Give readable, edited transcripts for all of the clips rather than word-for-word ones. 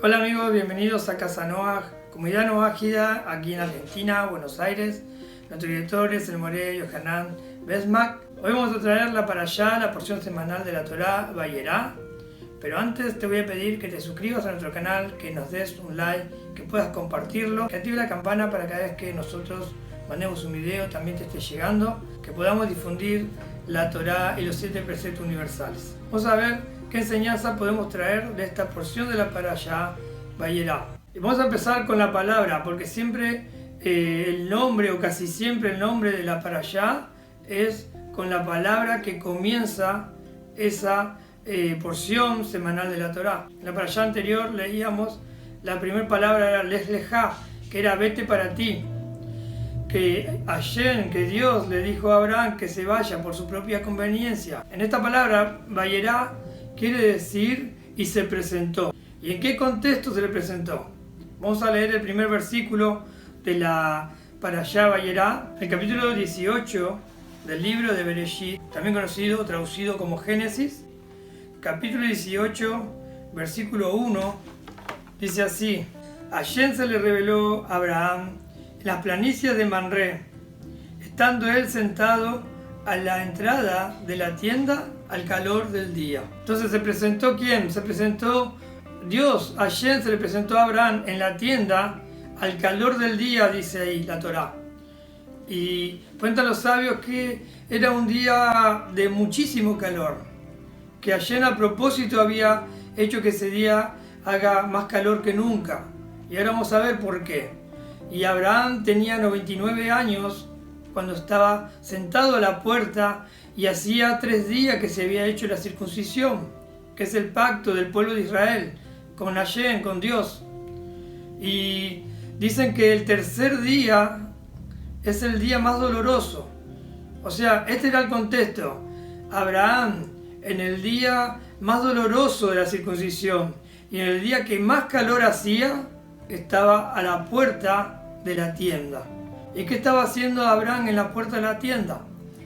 Hola amigos, bienvenidos a Casa Noaj, comunidad noágida aquí en Argentina, Buenos Aires. Nuestro director es el Moré Yohanan Besmak. Hoy vamos a traer la Parashá, la porción semanal de la Torá Vayera. Pero antes te voy a pedir que te suscribas a nuestro canal, que nos des un like, que puedas compartirlo, que actives la campana para cada vez que nosotros mandemos un video también te esté llegando, que podamos difundir la Torá y los 7 preceptos universales. Vamos a ver qué enseñanza podemos traer de esta porción de la Parashá Vayera. Y vamos a empezar con la palabra, porque siempre el nombre, o casi siempre el nombre de la Parashá es con la palabra que comienza esa porción semanal de la Torá. En la Parashá anterior leíamos la primera palabra era Lech Lecha, que era vete para ti. Que Hashem, que Dios le dijo a Abraham que se vaya por su propia conveniencia. En esta palabra, Vayera quiere decir y se presentó. ¿Y en qué contexto se le presentó? Vamos a leer el primer versículo de la Parashá Vayera, el capítulo 18 del libro de Bereshit, también conocido o traducido como Génesis. Capítulo 18, versículo 1, dice así: Hashem se le reveló a Abraham en las planicies de Manré, estando él sentado a la entrada de la tienda al calor del día. Entonces se presentó ¿quién? Se presentó Dios. Hashem se le presentó a Abraham en la tienda al calor del día, dice ahí la Torá. Y cuentan los sabios que era un día de muchísimo calor, que Hashem a propósito había hecho que ese día haga más calor que nunca. Y ahora vamos a ver por qué. Y Abraham tenía 99 años cuando estaba sentado a la puerta y hacía 3 días que se había hecho la circuncisión, que es el pacto del pueblo de Israel con Hashem, con Dios. Y dicen que el tercer día es el día más doloroso. O sea, este era el contexto. Abraham en el día más doloroso de la circuncisión y en el día que más calor hacía, estaba a la puerta de la tienda. ¿Y qué estaba haciendo Abraham en la puerta de la tienda?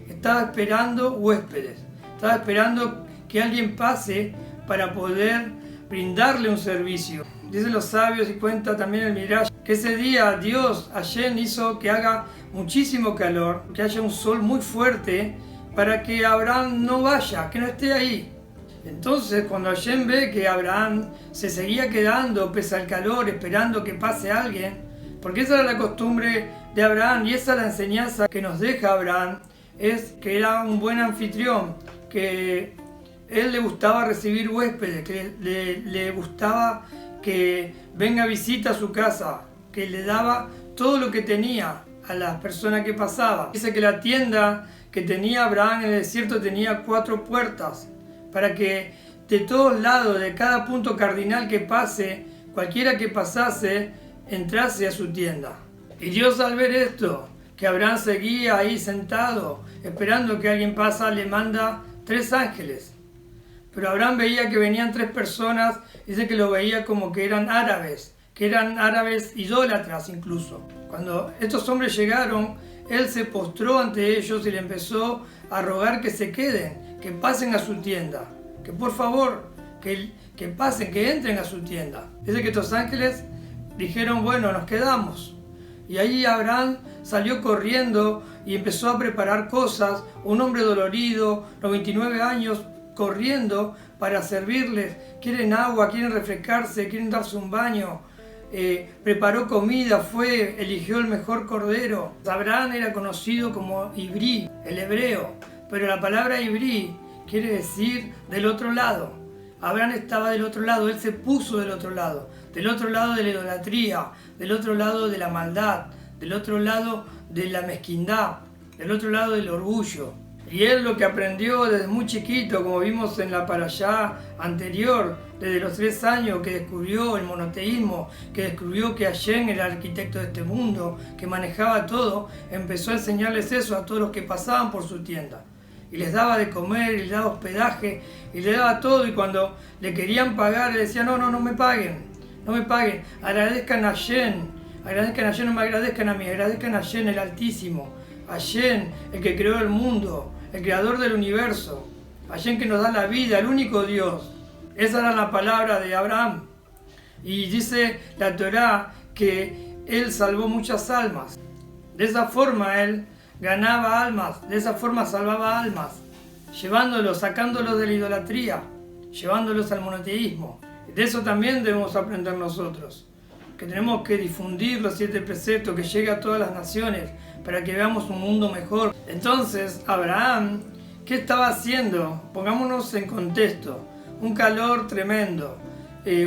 Estaba esperando huéspedes, estaba esperando que alguien pase para poder brindarle un servicio. Dicen los sabios y cuenta también el Midrash que ese día Dios, Hashem, hizo que haga muchísimo calor, que haya un sol muy fuerte para que Abraham no vaya, que no esté ahí. Entonces cuando Hashem ve que Abraham se seguía quedando pese al calor esperando que pase alguien, porque esa era la costumbre de Abraham y esa es la enseñanza que nos deja Abraham, es que era un buen anfitrión, que él le gustaba recibir huéspedes, que le gustaba que venga visita a su casa, que le daba todo lo que tenía a las personas que pasaban. Dice que la tienda que tenía Abraham en el desierto tenía 4 puertas, para que de todos lados, de cada punto cardinal que pase, cualquiera que pasase, entrase a su tienda. Y Dios, al ver esto, que Abraham seguía ahí sentado, esperando que alguien pasa, le manda 3 ángeles. Pero Abraham veía que venían 3 personas, dice que lo veía como que eran árabes idólatras incluso. Cuando estos hombres llegaron, él se postró ante ellos y le empezó a rogar que se queden, que pasen a su tienda, que por favor, que pasen, que entren a su tienda. Dice que estos ángeles dijeron, bueno, nos quedamos. Y ahí Abraham salió corriendo y empezó a preparar cosas, un hombre dolorido, 99 años, corriendo para servirles. Quieren agua, quieren refrescarse, quieren darse un baño. Preparó comida, eligió el mejor cordero. Abraham era conocido como Ibrí, el hebreo, pero la palabra Ibrí quiere decir del otro lado. Abraham estaba del otro lado, él se puso del otro lado de la idolatría, del otro lado de la maldad, del otro lado de la mezquindad, del otro lado del orgullo. Y él lo que aprendió desde muy chiquito, como vimos en la Parashá anterior, desde los 3 años, que descubrió el monoteísmo, que descubrió que Hashem era el arquitecto de este mundo, que manejaba todo, empezó a enseñarles eso a todos los que pasaban por su tienda. Y les daba de comer, y les daba hospedaje, y les daba todo, y cuando le querían pagar, le decían, no me paguen, agradezcan a Hashem, no me agradezcan a mí, agradezcan a Hashem el Altísimo, Hashem el que creó el mundo, el creador del universo, Hashem que nos da la vida, el único Dios. Esa era la palabra de Abraham. Y dice la Torá que él salvó muchas almas. De esa forma él ganaba almas, de esa forma salvaba almas, llevándolos, sacándolos de la idolatría, llevándolos al monoteísmo. De eso también debemos aprender nosotros, que tenemos que difundir los 7 preceptos, que llegue a todas las naciones, para que veamos un mundo mejor. Entonces, Abraham, ¿qué estaba haciendo? Pongámonos en contexto. Un calor tremendo,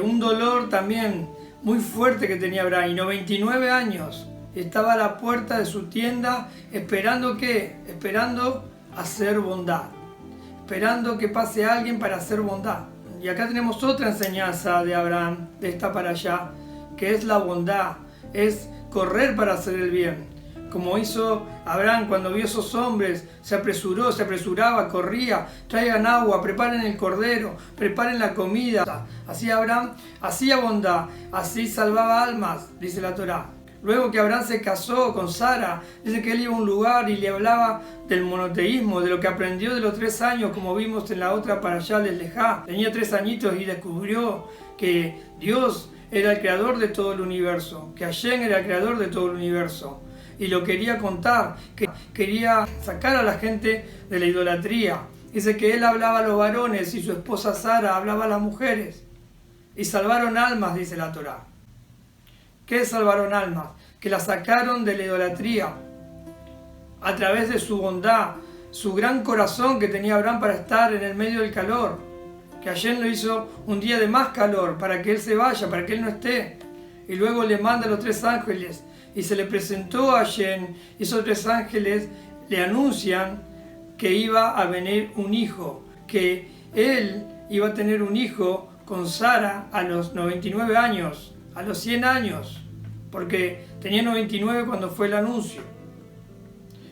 un dolor también muy fuerte que tenía Abraham, y 99 años. Estaba a la puerta de su tienda esperando ¿qué? Esperando hacer bondad, esperando que pase alguien para hacer bondad. Y acá tenemos otra enseñanza de Abraham, de esta para allá, que es la bondad, es correr para hacer el bien. Como hizo Abraham cuando vio a esos hombres, se apresuraba, corría, traigan agua, preparen el cordero, preparen la comida. Así Abraham hacía bondad, así salvaba almas, dice la Torá. Luego que Abraham se casó con Sara, dice que él iba a un lugar y le hablaba del monoteísmo, de lo que aprendió de los 3 años, como vimos en la otra para allá del Lejá. Tenía 3 añitos y descubrió que Dios era el creador de todo el universo, que Hashem era el creador de todo el universo. Y lo quería contar, que quería sacar a la gente de la idolatría. Dice que él hablaba a los varones y su esposa Sara hablaba a las mujeres. Y salvaron almas, dice la Torá. ¿Qué salvaron almas? Que las sacaron de la idolatría a través de su bondad, su gran corazón que tenía Abraham para estar en el medio del calor, que ayer lo hizo un día de más calor para que él se vaya, para que él no esté, y luego le manda a los 3 ángeles y se le presentó a Shem, y esos 3 ángeles le anuncian que iba a venir un hijo, que él iba a tener un hijo con Sara a los 99 años, a los 100 años, porque tenía 99 cuando fue el anuncio.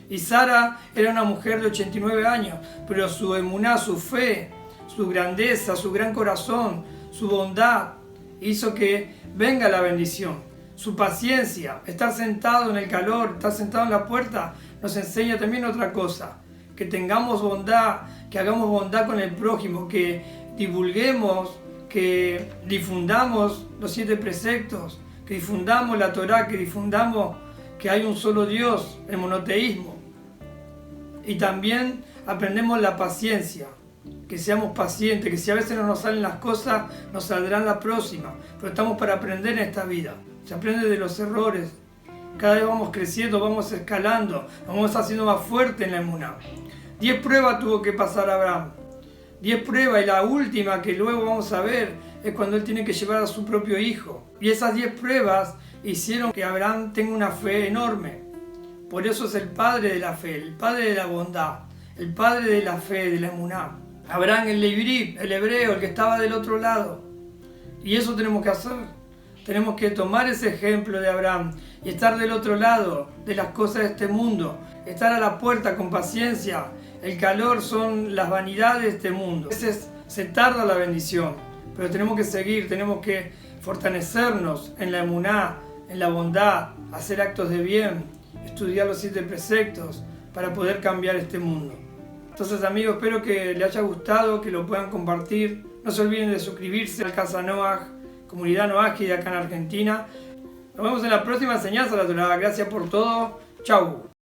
Y Sara era una mujer de 89 años, pero su emuná, su fe, su grandeza, su gran corazón, su bondad, hizo que venga la bendición. Su paciencia, estar sentado en el calor, estar sentado en la puerta, nos enseña también otra cosa, que tengamos bondad, que hagamos bondad con el prójimo, que divulguemos, que difundamos los 7 preceptos, que difundamos la Torá, que difundamos que hay un solo Dios, el monoteísmo. Y también aprendemos la paciencia, que seamos pacientes, que si a veces no nos salen las cosas, nos saldrán la próxima. Pero estamos para aprender en esta vida. Se aprende de los errores. Cada vez vamos creciendo, vamos escalando, vamos haciendo más fuerte en la emuná. 10 pruebas tuvo que pasar Abraham. 10 pruebas, y la última que luego vamos a ver es cuando él tiene que llevar a su propio hijo. Y esas 10 pruebas hicieron que Abraham tenga una fe enorme. Por eso es el padre de la fe, el padre de la bondad, el padre de la fe, de la emuná. Abraham el Ibrí, el hebreo, el que estaba del otro lado. Y eso tenemos que hacer. Tenemos que tomar ese ejemplo de Abraham y estar del otro lado de las cosas de este mundo. Estar a la puerta con paciencia. El calor son las vanidades de este mundo. A veces se tarda la bendición, pero tenemos que seguir, tenemos que fortalecernos en la emuná, en la bondad, hacer actos de bien, estudiar los 7 preceptos para poder cambiar este mundo. Entonces, amigos, espero que les haya gustado, que lo puedan compartir. No se olviden de suscribirse al Casa Noaj, comunidad Noaji de acá en Argentina. Nos vemos en la próxima enseñanza de la Torá. Gracias por todo. Chau.